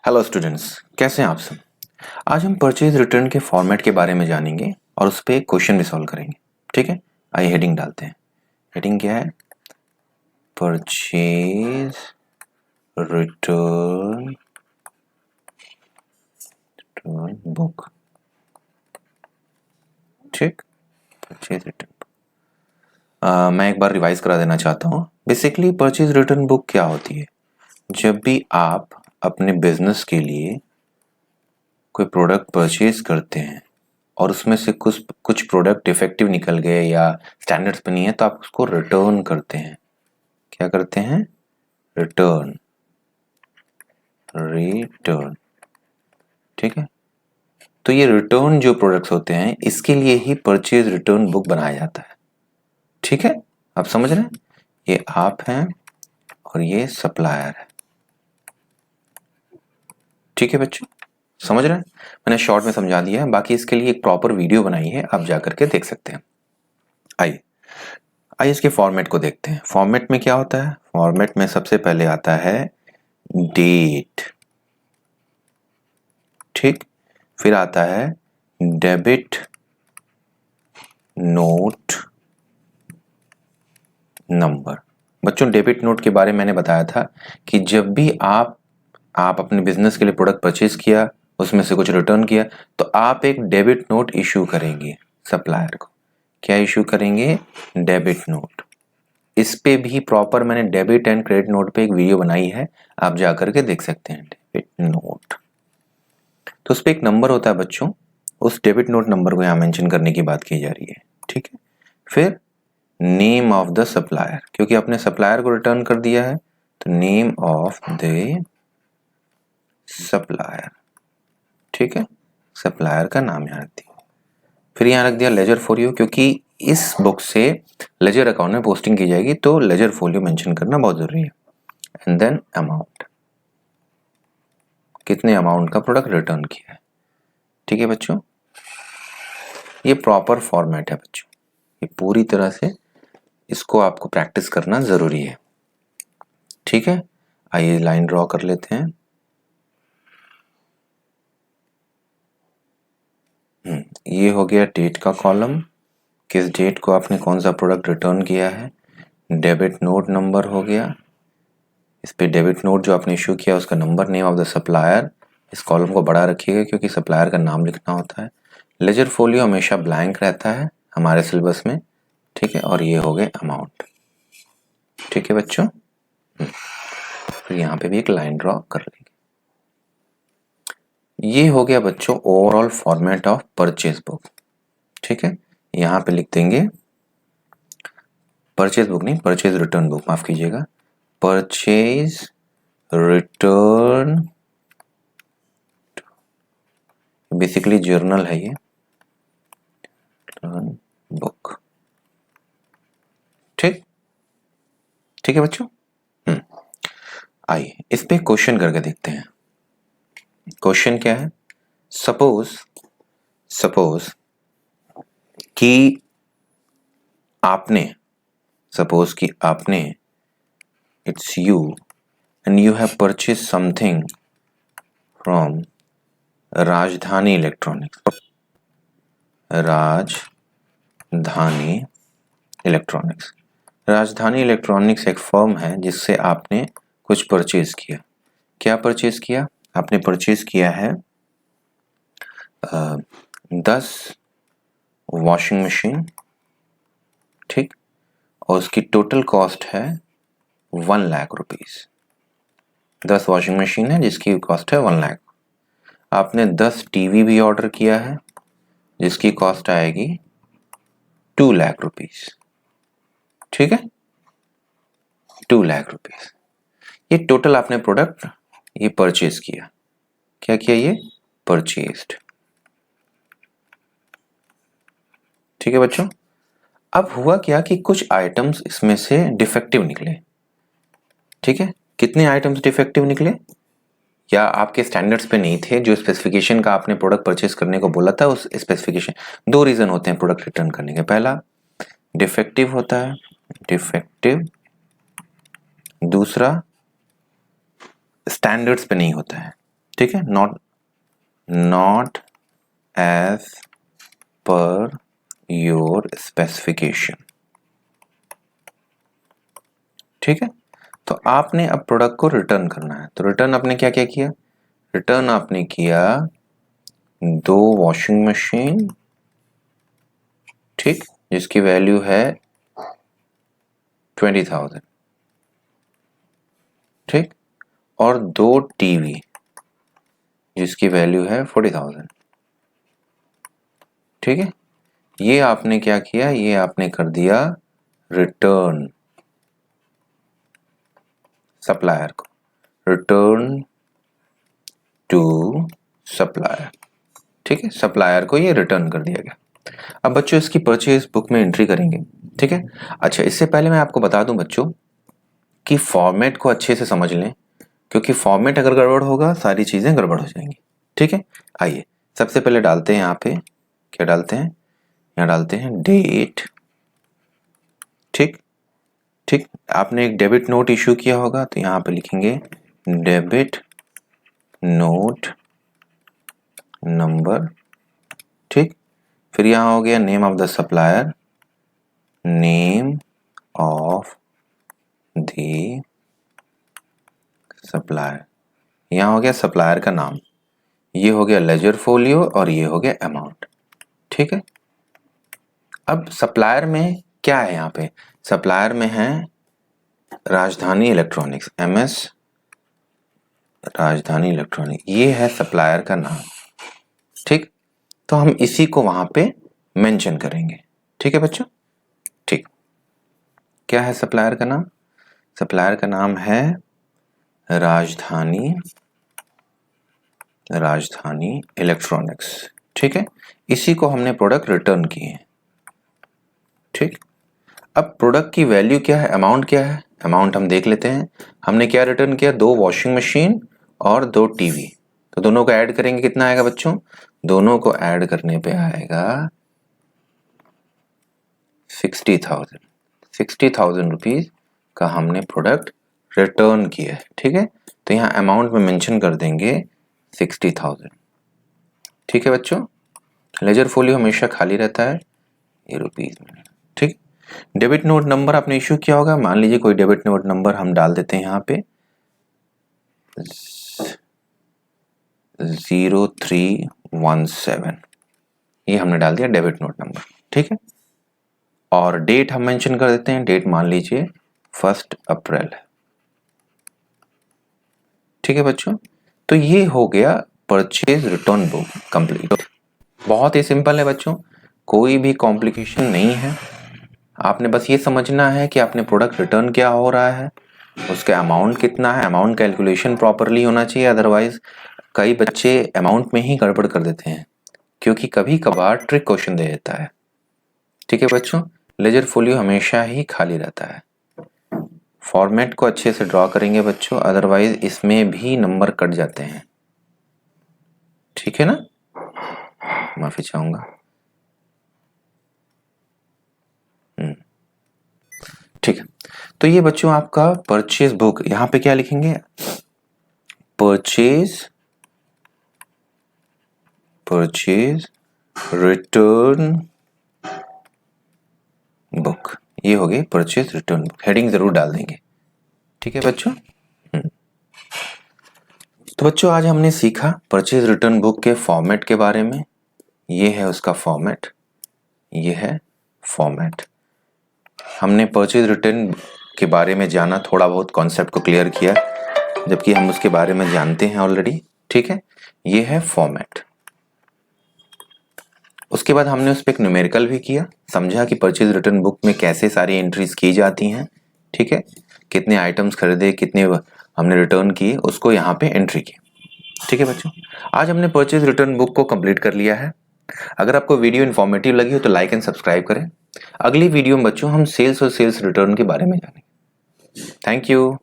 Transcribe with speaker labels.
Speaker 1: Hello students, कैसे हैं आप सब। आज हम परचेज रिटर्न के फॉर्मेट के बारे में जानेंगे और उस पर एक क्वेश्चन भी सॉल्व करेंगे। ठीक है, आइए हेडिंग डालते हैं। हेडिंग क्या है? Purchase return book. ठीक, परचेज रिटर्न। मैं एक बार रिवाइज करा देना चाहता हूँ। बेसिकली परचेज रिटर्न बुक क्या होती है? जब भी आप अपने बिजनेस के लिए कोई प्रोडक्ट परचेज करते हैं और उसमें से कुछ प्रोडक्ट डिफेक्टिव निकल गए या स्टैंडर्ड्स पे नहीं है, तो आप उसको रिटर्न करते हैं। क्या करते हैं? रिटर्न। रिटर्न। ठीक है, तो ये रिटर्न जो प्रोडक्ट्स होते हैं इसके लिए ही परचेज रिटर्न बुक बनाया जाता है। ठीक है, आप समझ रहे हैं? ये आप हैं और ये सप्लायर है। ठीक है बच्चों, समझ रहे हैं? मैंने शॉर्ट में समझा दिया है, बाकी इसके लिए एक प्रॉपर वीडियो बनाई है, आप जाकर के देख सकते हैं। आइए इसके फॉर्मेट को देखते हैं। फॉर्मेट में क्या होता है? फॉर्मेट में सबसे पहले आता है डेट। ठीक, फिर आता है डेबिट नोट नंबर। बच्चों, डेबिट नोट के बारे में मैंने बताया था कि जब भी आप अपने बिजनेस के लिए प्रोडक्ट परचेज किया, उसमें से कुछ रिटर्न किया, तो आप एक डेबिट नोट इशू करेंगे सप्लायर को। क्या इशू करेंगे? Debit note. इस पे भी प्रॉपर मैंने डेबिट एंड क्रेडिट नोट पे एक वीडियो बनाई है, आप जाकर के देख सकते हैं। डेबिट नोट, तो उस पर एक नंबर होता है बच्चों, उस डेबिट नोट नंबर को यहाँ मेंशन करने की बात की जा रही है। ठीक है, फिर नेम ऑफ द सप्लायर, क्योंकि आपने सप्लायर को रिटर्न कर दिया है, तो नेम ऑफ द सप्लायर। ठीक है, सप्लायर का नाम यहाँ रख दिया। फिर यहाँ रख दिया लेजर फोलियो, क्योंकि इस बुक से लेजर अकाउंट में पोस्टिंग की जाएगी, तो लेजर फोलियो मेंशन करना बहुत जरूरी है। एंड देन अमाउंट, कितने अमाउंट का प्रोडक्ट रिटर्न किया है। ठीक है बच्चों, ये प्रॉपर फॉर्मेट है बच्चों, ये पूरी तरह से इसको आपको प्रैक्टिस करना जरूरी है। ठीक है, आइए लाइन ड्रॉ कर लेते हैं। ये हो गया डेट का कॉलम, किस डेट को आपने कौन सा प्रोडक्ट रिटर्न किया है। डेबिट नोट नंबर हो गया, इस पे डेबिट नोट जो आपने इशू किया उसका number, name of the supplier, इस कॉलम को बड़ा रखिएगा क्योंकि सप्लायर का नाम लिखना होता है। लेजर फोलियो हमेशा ब्लैंक रहता है हमारे सिलेबस में। ठीक है, और ये हो गए अमाउंट। ठीक है बच्चों, फिर यहाँ पे भी एक लाइन ड्रॉ कर लेंगे। ये हो गया बच्चों overall format of purchase book. ठीक है, यहाँ पे लिख देंगे परचेज बुक, नहीं परचेज रिटर्न बुक, माफ कीजिएगा, परचेज रिटर्न, बेसिकली जर्नल है ये, बुक। ठीक, ठीक है बच्चों। आइए इस पे क्वेश्चन करके देखते हैं। क्वेश्चन क्या है? सपोज कि आपने it's you and you have purchase something from राजधानी इलेक्ट्रॉनिक्स। राजधानी इलेक्ट्रॉनिक्स एक फर्म है जिससे आपने कुछ परचेज किया। क्या परचेज किया? आपने परचेज किया है 10 वॉशिंग मशीन। ठीक, और उसकी टोटल कॉस्ट है 1 लाख रुपीज। 10 वॉशिंग मशीन है जिसकी कॉस्ट है 1 लाख। आपने 10 टीवी भी ऑर्डर किया है जिसकी कॉस्ट आएगी 2 लाख रुपीज। ठीक है, 2 लाख रुपीज। ये टोटल आपने प्रोडक्ट ये परचेज किया। क्या किया? ये परचेज्ड। ठीक है बच्चों, अब हुआ क्या कि कुछ आइटम्स इसमें से डिफेक्टिव निकले। ठीक है, कितने आइटम्स डिफेक्टिव निकले? या आपके स्टैंडर्ड्स पे नहीं थे, जो स्पेसिफिकेशन का आपने प्रोडक्ट परचेज करने को बोला था उस स्पेसिफिकेशन। 2 रीजन होते हैं प्रोडक्ट रिटर्न करने के। पहला डिफेक्टिव होता है, डिफेक्टिव। दूसरा स्टैंडर्ड्स पे नहीं होता है। ठीक है, not as per your specification. ठीक है, तो आपने अब प्रोडक्ट को रिटर्न करना है। तो रिटर्न आपने क्या क्या किया? रिटर्न आपने किया 2 वॉशिंग मशीन, ठीक, जिसकी वैल्यू है 20,000, ठीक, और 2 टीवी जिसकी वैल्यू है 40,000। ठीक है, ये आपने क्या किया? ये आपने कर दिया रिटर्न सप्लायर को, रिटर्न टू सप्लायर। ठीक है, सप्लायर को ये रिटर्न कर दिया गया। अब बच्चों इसकी परचेज बुक में एंट्री करेंगे। ठीक है, अच्छा इससे पहले मैं आपको बता दूं बच्चों कि फॉर्मेट को अच्छे से समझ लें, क्योंकि फॉर्मेट अगर गड़बड़ होगा सारी चीजें गड़बड़ हो जाएंगी। ठीक है, आइए सबसे पहले डालते हैं यहाँ पे, क्या डालते हैं? यहाँ डालते हैं डेट। ठीक ठीक, आपने एक डेबिट नोट इशू किया होगा तो यहाँ पे लिखेंगे डेबिट नोट नंबर। ठीक, फिर यहाँ हो गया name of the supplier, name of the supplier, यहाँ हो गया सप्लायर का नाम, ये हो गया लेजर फोलियो और ये हो गया अमाउंट। ठीक है, अब सप्लायर में क्या है? यहाँ पे सप्लायर में है राजधानी इलेक्ट्रॉनिक्स, MS राजधानी इलेक्ट्रॉनिक, ये है सप्लायर का नाम। ठीक, तो हम इसी को वहां पे मेंशन करेंगे। ठीक है बच्चों, ठीक, क्या है सप्लायर का नाम? सप्लायर का नाम है राजधानी इलेक्ट्रॉनिक्स। ठीक है, इसी को हमने प्रोडक्ट रिटर्न किए। ठीक, अब प्रोडक्ट की वैल्यू क्या है, अमाउंट क्या है? अमाउंट हम देख लेते हैं। हमने क्या रिटर्न किया? 2 वॉशिंग मशीन और 2 टीवी। तो दोनों को ऐड करेंगे, कितना आएगा बच्चों? दोनों को ऐड करने पे आएगा 60,000। 60,000 रुपीज का हमने प्रोडक्ट रिटर्न किया है। ठीक है, तो यहाँ अमाउंट में मेंशन कर देंगे 60,000। ठीक है बच्चों, लेजर फोलियो हमेशा खाली रहता है, ये रुपीज में। ठीक, डेबिट नोट नंबर आपने इश्यू किया होगा, मान लीजिए कोई डेबिट नोट नंबर हम डाल देते हैं यहाँ पे 0317, ये हमने डाल दिया डेबिट नोट नंबर। ठीक है, और डेट हम मेंशन कर देते हैं, डेट मान लीजिए 1 अप्रैल। ठीक है बच्चों, तो ये हो गया परचेज रिटर्न बुक कंप्लीट। बहुत ही सिंपल है बच्चों, कोई भी कॉम्प्लिकेशन नहीं है। आपने बस ये समझना है कि आपने प्रोडक्ट रिटर्न क्या हो रहा है, उसका अमाउंट कितना है, अमाउंट कैलकुलेशन प्रॉपरली होना चाहिए। अदरवाइज कई बच्चे अमाउंट में ही गड़बड़ कर देते हैं, क्योंकि कभी कभार ट्रिक क्वेश्चन दे देता है। ठीक है बच्चों, लेजर फोलियो हमेशा ही खाली रहता है। फॉर्मेट को अच्छे से ड्रॉ करेंगे बच्चों, अदरवाइज इसमें भी नंबर कट जाते हैं। ठीक है ना, माफी चाहूंगा। ठीक है, तो ये बच्चों आपका परचेज बुक, यहां पे क्या लिखेंगे? परचेज रिटर्न बुक, ये हो गई परचेज रिटर्न बुक। हेडिंग जरूर डाल देंगे। ठीक है बच्चों, तो बच्चों आज हमने सीखा परचेज रिटर्न बुक के फॉर्मेट के बारे में। ये है उसका फॉर्मेट, ये है फॉर्मेट। हमने परचेज रिटर्न के बारे में जाना, थोड़ा बहुत कॉन्सेप्ट को क्लियर किया, जबकि हम उसके बारे में जानते हैं ऑलरेडी। ठीक है, ये है फॉर्मेट। उसके बाद हमने उस पर एक न्यूमेरिकल भी किया, समझा कि परचेज रिटर्न बुक में कैसे सारी एंट्रीज की जाती हैं। ठीक है, कितने आइटम्स खरीदे, कितने हमने रिटर्न किए, उसको यहाँ पे एंट्री की। ठीक है बच्चों, आज हमने परचेज रिटर्न बुक को कंप्लीट कर लिया है। अगर आपको वीडियो इन्फॉर्मेटिव लगी हो तो लाइक एंड सब्सक्राइब करें। अगली वीडियो में बच्चों हम सेल्स और सेल्स रिटर्न के बारे में जानेंगे। Thank you.